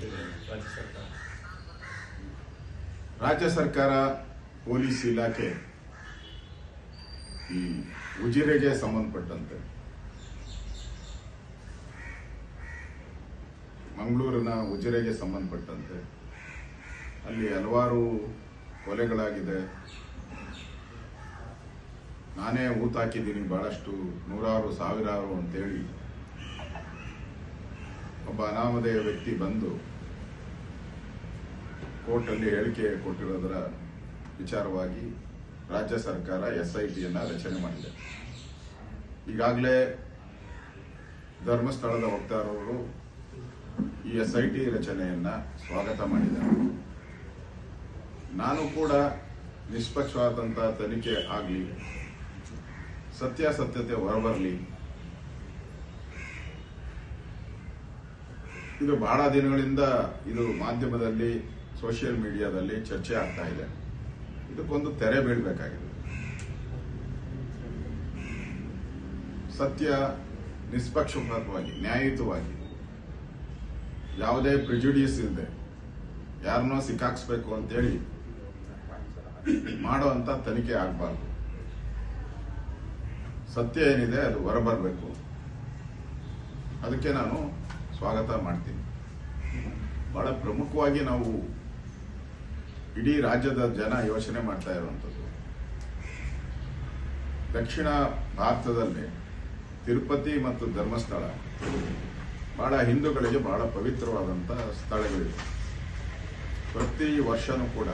ಕೊಟ್ಟಿದೆ ರಾಜ್ಯ ಸರ್ಕಾರ? ರಾಜ್ಯ ಸರ್ಕಾರ ಪೊಲೀಸ್ ಇಲಾಖೆ ಈ ಉಜಿರೆಗೆ ಸಂಬಂಧಪಟ್ಟಂತೆ ಮಂಗಳೂರಿನ ಉಜಿರೆಗೆ ಸಂಬಂಧಪಟ್ಟಂತೆ ಅಲ್ಲಿ ಹಲವಾರು ಕೊಲೆಗಳಾಗಿದೆ. ನಾನೇ ಊತಾಕಿದ್ದೀನಿ ಬಹಳಷ್ಟು, ನೂರಾರು ಸಾವಿರಾರು ಅಂತೇಳಿ ಒಬ್ಬ ಅನಾಮಧೇಯ ವ್ಯಕ್ತಿ ಬಂದು ಕೋರ್ಟಲ್ಲಿ ಹೇಳಿಕೆ ಕೊಟ್ಟಿರೋದರ ವಿಚಾರವಾಗಿ ರಾಜ್ಯ ಸರ್ಕಾರ SITಯನ್ನು ರಚನೆ ಮಾಡಿದೆ. ಈಗಾಗಲೇ ಧರ್ಮಸ್ಥಳದ ವಕ್ತಾರರು ಈ SIT ರಚನೆಯನ್ನ ಸ್ವಾಗತ ಮಾಡಿದ್ದಾರೆ. ನಾನು ಕೂಡ ನಿಷ್ಪಕ್ಷಪಾತಂತ ತನಿಖೆ ಆಗಲಿ, ಸತ್ಯಾಸತ್ಯತೆ ಹೊರಬರಲಿ. ಇದು ಬಹಳ ದಿನಗಳಿಂದ ಇದು ಮಾಧ್ಯಮದಲ್ಲಿ, ಸೋಷಿಯಲ್ ಮೀಡಿಯಾದಲ್ಲಿ ಚರ್ಚೆ ಆಗ್ತಾ ಇದೆ. ಇದಕ್ಕೊಂದು ತೆರೆ ಬೀಳಬೇಕಾಗಿದೆ. ಸತ್ಯ, ನಿಷ್ಪಕ್ಷಪಾತವಾಗಿ, ನ್ಯಾಯಯುತವಾಗಿ, ಯಾವುದೇ ಪ್ರಿಜುಡಿಯಸ್ ಇಲ್ಲದೆ ಯಾರನ್ನೋ ಸಿಕ್ಕಾಕ್ಸ್ಬೇಕು ಅಂತೇಳಿ ಮಾಡುವಂತ ತನಿಖೆ ಆಗಬಾರ್ದು. ಸತ್ಯ ಏನಿದೆ ಅದು ಹೊರಬರಬೇಕು. ಅದಕ್ಕೆ ನಾನು ಸ್ವಾಗತ ಮಾಡ್ತೀನಿ. ಬಹಳ ಪ್ರಮುಖವಾಗಿ ನಾವು ಇಡೀ ರಾಜ್ಯದ ಜನ ಯೋಚನೆ ಮಾಡ್ತಾ ಇರುವಂಥದ್ದು, ದಕ್ಷಿಣ ಭಾರತದಲ್ಲಿ ತಿರುಪತಿ ಮತ್ತು ಧರ್ಮಸ್ಥಳ ಬಹಳ ಹಿಂದೂಗಳಿಗೆ ಬಹಳ ಪವಿತ್ರವಾದಂಥ ಸ್ಥಳಗಳಿವೆ. ಪ್ರತಿ ವರ್ಷನೂ ಕೂಡ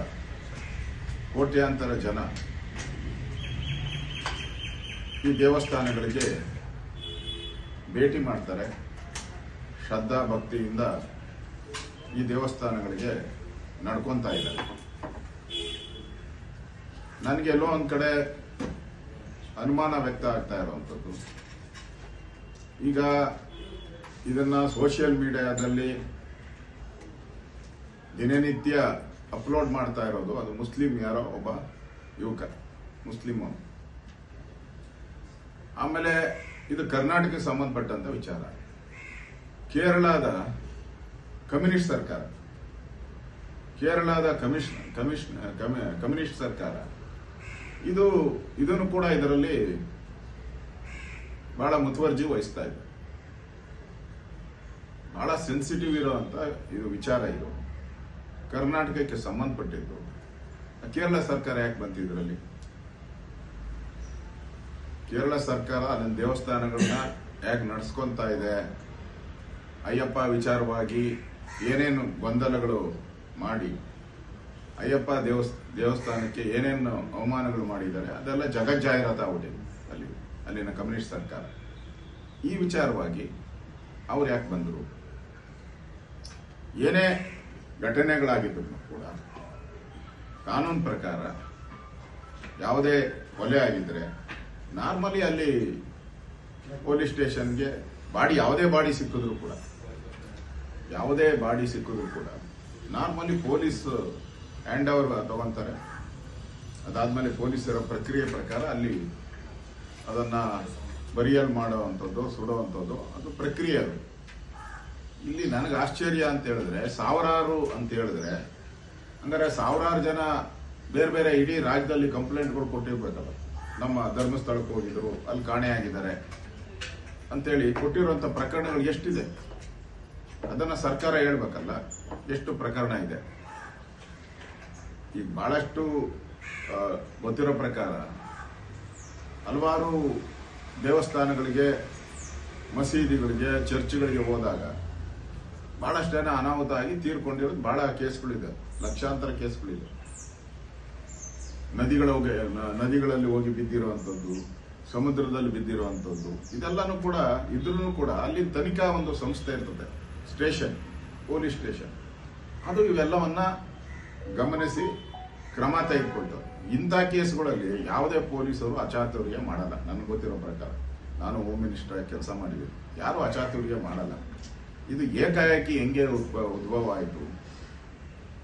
ಕೋಟ್ಯಾಂತರ ಜನ ಈ ದೇವಸ್ಥಾನಗಳಿಗೆ ಭೇಟಿ ಮಾಡ್ತಾರೆ. ಶ್ರದ್ಧಾ ಭಕ್ತಿಯಿಂದ ಈ ದೇವಸ್ಥಾನಗಳಿಗೆ ನಡ್ಕೊಂತಾ ಇದ್ದಾರೆ. ನನಗೆ ಎಲ್ಲೋ ಒಂದ್ ಕಡೆ ಅನುಮಾನ ವ್ಯಕ್ತ ಆಗ್ತಾ ಇರುವಂಥದ್ದು, ಈಗ ಇದನ್ನ ಸೋಷಿಯಲ್ ಮೀಡಿಯಾದಲ್ಲಿ ದಿನನಿತ್ಯ ಅಪ್ಲೋಡ್ ಮಾಡ್ತಾ ಇರೋದು ಅದು ಮುಸ್ಲಿಂ ಯಾರೋ ಒಬ್ಬ ಯುವಕ, ಮುಸ್ಲಿಂ. ಆಮೇಲೆ ಇದು ಕರ್ನಾಟಕಕ್ಕೆ ಸಂಬಂಧಪಟ್ಟಂತ ವಿಚಾರ. ಕೇರಳದ ಕಮ್ಯುನಿಸ್ಟ್ ಸರ್ಕಾರ, ಕೇರಳದ ಕಮ್ಯುನಿಸ್ಟ್ ಸರ್ಕಾರ ಇದನ್ನು ಕೂಡ ಇದರಲ್ಲಿ ಬಹಳ ಮುತುವರ್ಜಿ ವಹಿಸ್ತಾ ಇದೆ. ಬಹಳ ಸೆನ್ಸಿಟಿವ್ ಇರುವಂತ ಇದು ವಿಚಾರ. ಇದು ಕರ್ನಾಟಕಕ್ಕೆ ಸಂಬಂಧಪಟ್ಟಿದ್ದು. ಕೇರಳ ಸರ್ಕಾರ ಯಾಕೆ ಬಂತು ಇದರಲ್ಲಿ? ಕೇರಳ ಸರ್ಕಾರ ಅಲ್ಲಿನ ದೇವಸ್ಥಾನಗಳನ್ನ ಯಾಕೆ ನಡೆಸ್ಕೊಂತಾ ಇದೆ? ಅಯ್ಯಪ್ಪ ವಿಚಾರವಾಗಿ ಏನೇನು ಗೊಂದಲಗಳು ಮಾಡಿ ಅಯ್ಯಪ್ಪ ದೇವಸ್ಥಾನಕ್ಕೆ ಏನೇನು ಅವಮಾನಗಳು ಮಾಡಿದ್ದಾರೆ ಅದೆಲ್ಲ ಜಗಜ್ಜಾಹಿರಾತ ಆಗ್ಬಿಟ್ಟಿದೆ ಅಲ್ಲಿನ ಕಮ್ಯುನಿಸ್ಟ್ ಸರ್ಕಾರ. ಈ ವಿಚಾರವಾಗಿ ಅವ್ರು ಯಾಕೆ ಬಂದರು? ಏನೇ ಘಟನೆಗಳಾಗಿದ್ರು ಕೂಡ ಕಾನೂನು ಪ್ರಕಾರ ಯಾವುದೇ ಕೊಲೆ ಆಗಿದ್ರೆ ನಾರ್ಮಲಿ ಅಲ್ಲಿ ಪೊಲೀಸ್ ಸ್ಟೇಷನ್ಗೆ ಯಾವುದೇ ಬಾಡಿ ಸಿಕ್ಕಿದ್ರು ಕೂಡ ನಾರ್ಮಲಿ ಪೊಲೀಸ್ ಹ್ಯಾಂಡ್ ಓವರ್ ತಗೊಂತಾರೆ. ಅದಾದ್ಮೇಲೆ ಪೊಲೀಸರ ಪ್ರಕ್ರಿಯೆ ಪ್ರಕಾರ ಅಲ್ಲಿ ಅದನ್ನ ಬರಿಯಲ್ ಮಾಡುವಂಥದ್ದು, ಸುಡುವಂಥದ್ದು, ಅದು ಪ್ರಕ್ರಿಯೆ. ಅದು ಇಲ್ಲಿ ನನಗೆ ಆಶ್ಚರ್ಯ ಅಂತ ಹೇಳಿದ್ರೆ, ಸಾವಿರಾರು ಅಂತ ಹೇಳಿದ್ರೆ ಹಂಗಾರೆ ಸಾವಿರಾರು ಜನ ಬೇರೆ ಬೇರೆ ಇಡೀ ರಾಜ್ಯದಲ್ಲಿ ಕಂಪ್ಲೇಂಟ್ಗಳು ಕೊಟ್ಟಿರ್ಬೇಕಲ್ಲ. ನಮ್ಮ ಧರ್ಮಸ್ಥಳಕ್ಕೆ ಹೋಗಿದ್ರು, ಅಲ್ಲಿ ಕಾಣೆಯಾಗಿದ್ದಾರೆ ಅಂತೇಳಿ ಕೊಟ್ಟಿರುವಂತ ಪ್ರಕರಣಗಳು ಎಷ್ಟಿದೆ ಅದನ್ನ ಸರ್ಕಾರ ಹೇಳ್ಬೇಕಲ್ಲ. ಎಷ್ಟು ಪ್ರಕರಣ ಇದೆ? ಈಗ ಬಹಳಷ್ಟು ಗೊತ್ತಿರೋ ಪ್ರಕಾರ ಹಲವಾರು ದೇವಸ್ಥಾನಗಳಿಗೆ, ಮಸೀದಿಗಳಿಗೆ, ಚರ್ಚ್ಗಳಿಗೆ ಹೋದಾಗ ಬಹಳಷ್ಟು ಜನ ಅನಾಹುತ ಆಗಿ ತೀರ್ಕೊಂಡಿರೋದು ಬಹಳ ಕೇಸ್ಗಳಿದೆ, ಲಕ್ಷಾಂತರ ಕೇಸ್ಗಳಿದೆ. ನದಿಗಳಲ್ಲಿ ಹೋಗಿ ಬಿದ್ದಿರುವಂಥದ್ದು, ಸಮುದ್ರದಲ್ಲಿ ಬಿದ್ದಿರುವಂಥದ್ದು, ಇದೆಲ್ಲಾನು ಕೂಡ ಇದ್ರೂ ಕೂಡ ಅಲ್ಲಿ ತನಿಖಾ ಒಂದು ಸಂಸ್ಥೆ ಇರ್ತದೆ, ಸ್ಟೇಷನ್, ಪೊಲೀಸ್ ಸ್ಟೇಷನ್. ಅದು ಇವೆಲ್ಲವನ್ನ ಗಮನಿಸಿ ಕ್ರಮ ತೆಗೆದುಕೊಂಡು ಇಂಥ ಕೇಸ್ಗಳಲ್ಲಿ ಯಾವುದೇ ಪೊಲೀಸರು ಅಚಾತುರ್ಯ ಮಾಡಲ್ಲ. ನನಗೆ ಗೊತ್ತಿರೋ ಪ್ರಕಾರ, ನಾನು ಹೋಮ್ ಮಿನಿಸ್ಟರ್ ಕೆಲಸ ಮಾಡಿದ್ದೀನಿ, ಯಾರು ಅಚಾತುರ್ಯ ಮಾಡಲ್ಲ. ಇದು ಏಕಾಏಕಿ ಹೆಂಗೆ ಉದ್ಭವ ಆಯಿತು?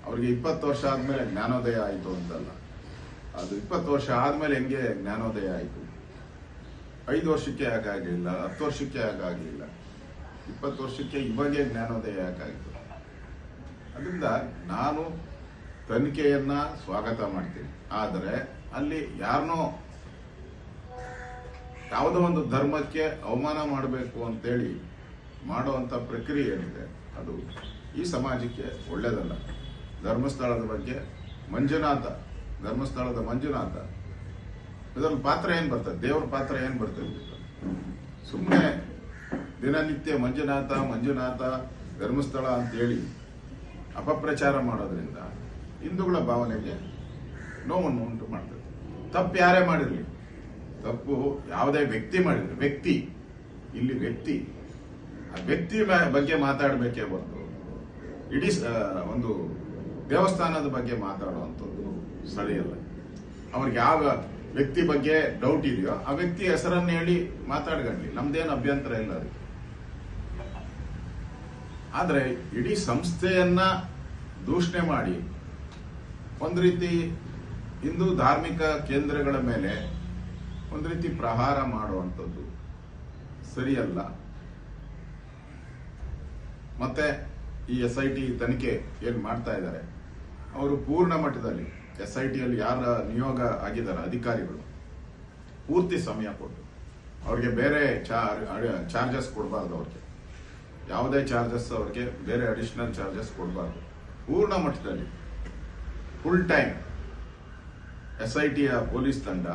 ಅವ್ರಿಗೆ 20 ವರ್ಷ ಆದ್ಮೇಲೆ ಜ್ಞಾನೋದಯ ಆಯಿತು ಅಂತಲ್ಲ, ಅದು 20 ವರ್ಷ ಆದ್ಮೇಲೆ ಹೆಂಗೆ ಜ್ಞಾನೋದಯ ಆಯಿತು? 5 ವರ್ಷಕ್ಕೆ ಯಾಕಾಗಲಿಲ್ಲ? 10 ವರ್ಷಕ್ಕೆ ಯಾಕಾಗಲಿಲ್ಲ? 20 ವರ್ಷಕ್ಕೆ ಇವಾಗೆ ಜ್ಞಾನೋದಯ ಯಾಕಾಗಿತ್ತು? ಅದರಿಂದ ನಾನು ತನಿಖೆಯನ್ನ ಸ್ವಾಗತ ಮಾಡ್ತೀನಿ. ಆದರೆ ಅಲ್ಲಿ ಯಾರನ್ನೋ ಯಾವುದೋ ಒಂದು ಧರ್ಮಕ್ಕೆ ಅವಮಾನ ಮಾಡಬೇಕು ಅಂತೇಳಿ ಮಾಡುವಂಥ ಪ್ರಕ್ರಿಯೆ ಏನಿದೆ ಅದು ಈ ಸಮಾಜಕ್ಕೆ ಒಳ್ಳೆಯದಲ್ಲ. ಧರ್ಮಸ್ಥಳದ ಬಗ್ಗೆ ಧರ್ಮಸ್ಥಳದ ಮಂಜುನಾಥ ಇದರಲ್ಲಿ ಪಾತ್ರ ಏನು ಬರ್ತದೆ, ದೇವರ ಪಾತ್ರ ಏನು ಬರ್ತದೆ? ಸುಮ್ಮನೆ ದಿನನಿತ್ಯ ಮಂಜುನಾಥ ಧರ್ಮಸ್ಥಳ ಅಂತೇಳಿ ಅಪಪ್ರಚಾರ ಮಾಡೋದ್ರಿಂದ ಹಿಂದೂಗಳ ಭಾವನೆಗೆ ನೋವನ್ನು ಉಂಟು ಮಾಡ್ತದೆ. ತಪ್ಪು ಯಾರೇ ಮಾಡಿರಲಿ, ತಪ್ಪು ಯಾವುದೇ ವ್ಯಕ್ತಿ ಮಾಡಿರಲಿ, ವ್ಯಕ್ತಿ ಆ ವ್ಯಕ್ತಿ ಬಗ್ಗೆ ಮಾತಾಡಬೇಕೇ ಹೊರತು ಇಡೀ ಒಂದು ದೇವಸ್ಥಾನದ ಬಗ್ಗೆ ಮಾತಾಡುವಂಥದ್ದು ಸರಿಯಲ್ಲ. ಅವ್ರಿಗೆ ಯಾವ ವ್ಯಕ್ತಿ ಬಗ್ಗೆ ಡೌಟ್ ಇದೆಯೋ ಆ ವ್ಯಕ್ತಿ ಹೆಸರನ್ನು ಹೇಳಿ ಮಾತಾಡ್ಕೊಳ್ಳಿ, ನಮ್ದೇನು ಅಭ್ಯಂತರ ಇಲ್ಲ ಅದಕ್ಕೆ. ಆದ್ರೆ ಇಡೀ ಸಂಸ್ಥೆಯನ್ನ ದೂಷಣೆ ಮಾಡಿ ಒಂದು ರೀತಿ ಹಿಂದೂ ಧಾರ್ಮಿಕ ಕೇಂದ್ರಗಳ ಮೇಲೆ ಒಂದು ರೀತಿ ಪ್ರಹಾರ ಮಾಡುವಂಥದ್ದು ಸರಿಯಲ್ಲ. ಮತ್ತೆ ಈ SIT ತನಿಖೆ ಏನ್ ಮಾಡ್ತಾ ಇದ್ದಾರೆ, ಅವರು ಪೂರ್ಣ ಮಟ್ಟದಲ್ಲಿ SITಯಲ್ಲಿ ಯಾರ ನಿಯೋಗ ಆಗಿದ್ದಾರೆ ಅಧಿಕಾರಿಗಳು ಪೂರ್ತಿ ಸಮಯ ಕೊಟ್ಟು ಅವ್ರಿಗೆ ಬೇರೆ ಚಾರ್ಜಸ್ ಕೊಡಬಾರ್ದು. ಅವ್ರಿಗೆ ಯಾವುದೇ ಚಾರ್ಜಸ್, ಅವ್ರಿಗೆ ಬೇರೆ ಅಡಿಷನಲ್ ಚಾರ್ಜಸ್ ಕೊಡಬಾರ್ದು. ಪೂರ್ಣ ಮಟ್ಟದಲ್ಲಿ ಫುಲ್ ಟೈಮ್ SITಯ ಪೊಲೀಸ್ ತಂಡ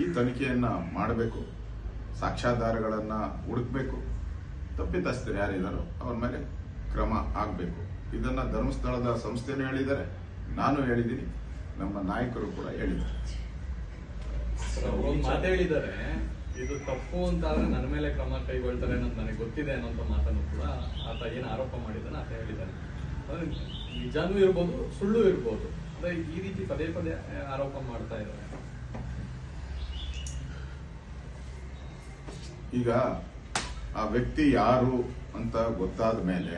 ಈ ತನಿಖೆಯನ್ನ ಮಾಡಬೇಕು, ಸಾಕ್ಷ್ಯಾಧಾರಗಳನ್ನ ಹುಡುಕ್ಬೇಕು, ತಪ್ಪಿತಸ್ಥರು ಯಾರಿದ್ದಾರೋ ಅವ್ರ ಮೇಲೆ ಕ್ರಮ ಆಗಬೇಕು. ಇದನ್ನ ಧರ್ಮಸ್ಥಳದ ಸಂಸ್ಥೆನೂ ಹೇಳಿದ್ದಾರೆ, ನಾನು ಹೇಳಿದ್ದೀನಿ, ನಮ್ಮ ನಾಯಕರು ಕೂಡ ಹೇಳಿದ್ದಾರೆ. ಮಾತು ಹೇಳಿದ್ದಾರೆ, ಇದು ತಪ್ಪು ಅಂತ ಆದ್ರೆ ನನ್ನ ಮೇಲೆ ಕ್ರಮ ಕೈಗೊಳ್ತಾರೆ ಅನ್ನೋದು ನನಗೆ ಗೊತ್ತಿದೆ ಅನ್ನೋ ಮಾತನ್ನು ಕೂಡ ಆತ ಏನು ಆರೋಪ ಮಾಡಿದ್ದಾನೆ ಆತ ಹೇಳಿದ್ದಾನೆ. ನಿಜಾನೂ ಇರ್ಬೋದು, ಸುಳ್ಳು ಇರ್ಬೋದು, ಅಂದ್ರೆ ಈ ರೀತಿ ಪದೇ ಪದೇ ಆರೋಪ ಮಾಡ್ತಾ ಇದ್ದಾರೆ. ಈಗ ಆ ವ್ಯಕ್ತಿ ಯಾರು ಅಂತ ಗೊತ್ತಾದ ಮೇಲೆ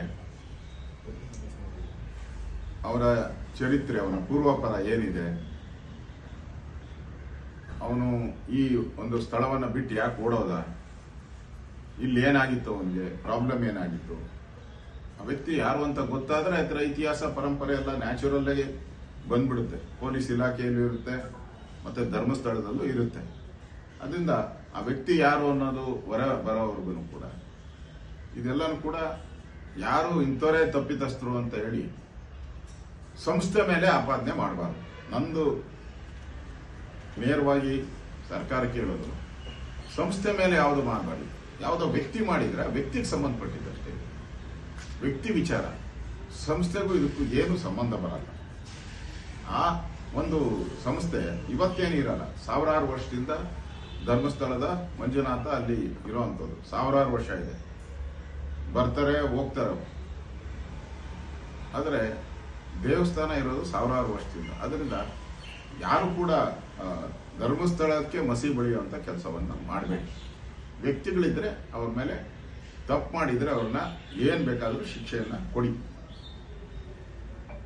ಅವರ ಚರಿತ್ರೆ, ಅವನ ಪೂರ್ವಾಪರ ಏನಿದೆ, ಅವನು ಈ ಒಂದು ಸ್ಥಳವನ್ನ ಬಿಟ್ಟು ಯಾಕೆ ಓಡೋದ, ಇಲ್ಲಿ ಏನಾಗಿತ್ತು, ಅವನಿಗೆ ಪ್ರಾಬ್ಲಮ್ ಏನಾಗಿತ್ತು, ಆ ವ್ಯಕ್ತಿ ಯಾರು ಅಂತ ಗೊತ್ತಾದ್ರೆ ಅದರ ಇತಿಹಾಸ ಪರಂಪರೆ ಎಲ್ಲ ನ್ಯಾಚುರಲ್ ಆಗಿ ಬಂದ್ಬಿಡುತ್ತೆ. ಪೊಲೀಸ್ ಇಲಾಖೆಯಲ್ಲಿ ಇರುತ್ತೆ, ಮತ್ತೆ ಧರ್ಮಸ್ಥಳದಲ್ಲೂ ಇರುತ್ತೆ. ಅದರಿಂದ ಆ ವ್ಯಕ್ತಿ ಯಾರು ಅನ್ನೋದು ಹೊರ ಬರೋವರೆಗೂ ಕೂಡ ಇದೆಲ್ಲನೂ ಕೂಡ ಯಾರು ಇಂಥವರೇ ತಪ್ಪಿತಸ್ಥರು ಅಂತ ಹೇಳಿ ಸಂಸ್ಥೆ ಮೇಲೆ ಆಪಾದನೆ ಮಾಡಬಾರ್ದು. ನಂದು ನೇರವಾಗಿ ಸರ್ಕಾರಕ್ಕೆ ಹೇಳೋದು, ಸಂಸ್ಥೆ ಮೇಲೆ ಯಾವುದು ಮಾಡಬಾರ್ದು. ಯಾವುದೋ ವ್ಯಕ್ತಿ ಮಾಡಿದ್ರೆ ವ್ಯಕ್ತಿಗೆ ಸಂಬಂಧಪಟ್ಟಿದ್ದಷ್ಟೇ, ವ್ಯಕ್ತಿ ವಿಚಾರ, ಸಂಸ್ಥೆಗೂ ಇದಕ್ಕೂ ಏನು ಸಂಬಂಧ ಬರಲ್ಲ. ಆ ಒಂದು ಸಂಸ್ಥೆ ಇವತ್ತೇನು ಇರಲ್ಲ, ಸಾವಿರಾರು ವರ್ಷದಿಂದ ಧರ್ಮಸ್ಥಳದ ಮಂಜುನಾಥ ಅಲ್ಲಿ ಇರುವಂಥದ್ದು ಸಾವಿರಾರು ವರ್ಷ ಇದೆ, ಬರ್ತಾರೆ ಹೋಗ್ತಾರೆ. ಆದರೆ ದೇವಸ್ಥಾನ ಇರೋದು ಸಾವಿರಾರು ವರ್ಷದಿಂದ. ಅದರಿಂದ ಯಾರು ಕೂಡ ಧರ್ಮಸ್ಥಳಕ್ಕೆ ಮಸಿ ಬಳಿಯುವಂಥ ಕೆಲಸವನ್ನ ಮಾಡಬೇಡಿ. ವ್ಯಕ್ತಿಗಳಿದ್ರೆ ಅವ್ರ ಮೇಲೆ ತಪ್ಪು ಮಾಡಿದ್ರೆ ಅವ್ರನ್ನ ಏನ್ ಬೇಕಾದ್ರೂ ಶಿಕ್ಷೆಯನ್ನ ಕೊಡಿ,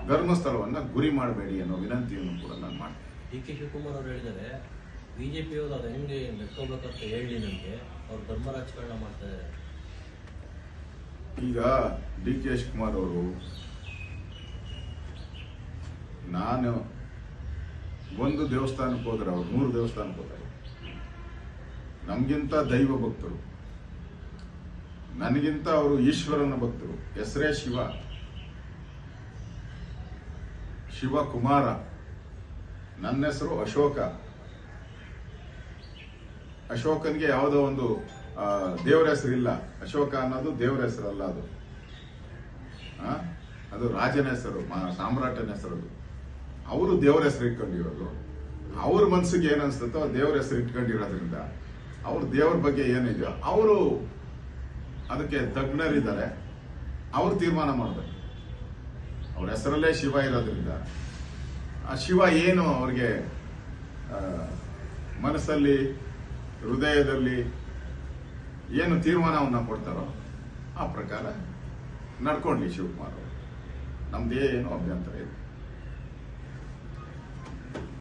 ಧರ್ಮಸ್ಥಳವನ್ನ ಗುರಿ ಮಾಡಬೇಡಿ ಅನ್ನೋ ವಿನಂತಿಯನ್ನು ಕೂಡ ನಾನು ಮಾಡ್ತೀನಿ. DK ಶಿವಕುಮಾರ್ ಅವರು ಹೇಳಿದರೆ ಬಿಜೆಪಿಯವರು ಅದು ಹೆಂಗೆ ಮೆಟ್ಕೋಬೇಕಂತ ಹೇಳಿ ನನಗೆ ಅವ್ರು ಧರ್ಮ ರಾಜಕಾರಣ ಮಾಡ್ತಾ ಇದ್ದಾರೆ. ಈಗ DK ಶಿವಕುಮಾರ್ ಅವರು, ನಾನು ಒಂದು ದೇವಸ್ಥಾನಕ್ಕೆ ಹೋದ್ರೆ ಅವ್ರು 100 ದೇವಸ್ಥಾನಕ್ಕೆ ಹೋದ್ರೆ, ನಮ್ಗಿಂತ ದೈವ ಭಕ್ತರು, ನನಗಿಂತ ಅವರು ಈಶ್ವರನ ಭಕ್ತರು. ಹೆಸರೇ ಶಿವಕುಮಾರ, ನನ್ನ ಹೆಸರು ಅಶೋಕ. ಅಶೋಕನ್ಗೆ ಯಾವುದೋ ಒಂದು ದೇವರ ಹೆಸರಿಲ್ಲ. ಅಶೋಕ ಅನ್ನೋದು ದೇವರ ಹೆಸರಲ್ಲ, ಅದು ರಾಜನ ಹೆಸರು, ಸಾಮ್ರಾಟನ ಹೆಸರು. ಅವರು ದೇವರ ಹೆಸರು ಇಟ್ಕೊಂಡಿರೋದು. ಅವ್ರ ಮನ್ಸಿಗೆ ಏನ್ ಅನ್ಸುತ್ತೋ ದೇವರ ಹೆಸರು ಇಟ್ಕೊಂಡಿರೋದ್ರಿಂದ ಅವ್ರ ದೇವರ ಬಗ್ಗೆ ಏನಿದೆಯೋ ಅವರು ಅದಕ್ಕೆ ತಜ್ಞರಿದ್ದಾರೆ, ಅವ್ರು ತೀರ್ಮಾನ ಮಾಡ್ಬೇಕು. ಅವ್ರ ಹೆಸರಲ್ಲೇ ಶಿವ ಇರೋದ್ರಿಂದ ಆ ಶಿವ ಏನು ಅವ್ರಿಗೆ ಮನಸ್ಸಲ್ಲಿ, ಹೃದಯದಲ್ಲಿ ಏನು ತೀರ್ಮಾನವನ್ನ ಕೊಡ್ತಾರೋ ಆ ಪ್ರಕಾರ ನಡ್ಕೊಂಡ್ಲಿ ಶಿವಕುಮಾರ್ ಅವರು. ನಮ್ದೇನು ಅಭ್ಯಂತರ ಇದೆ.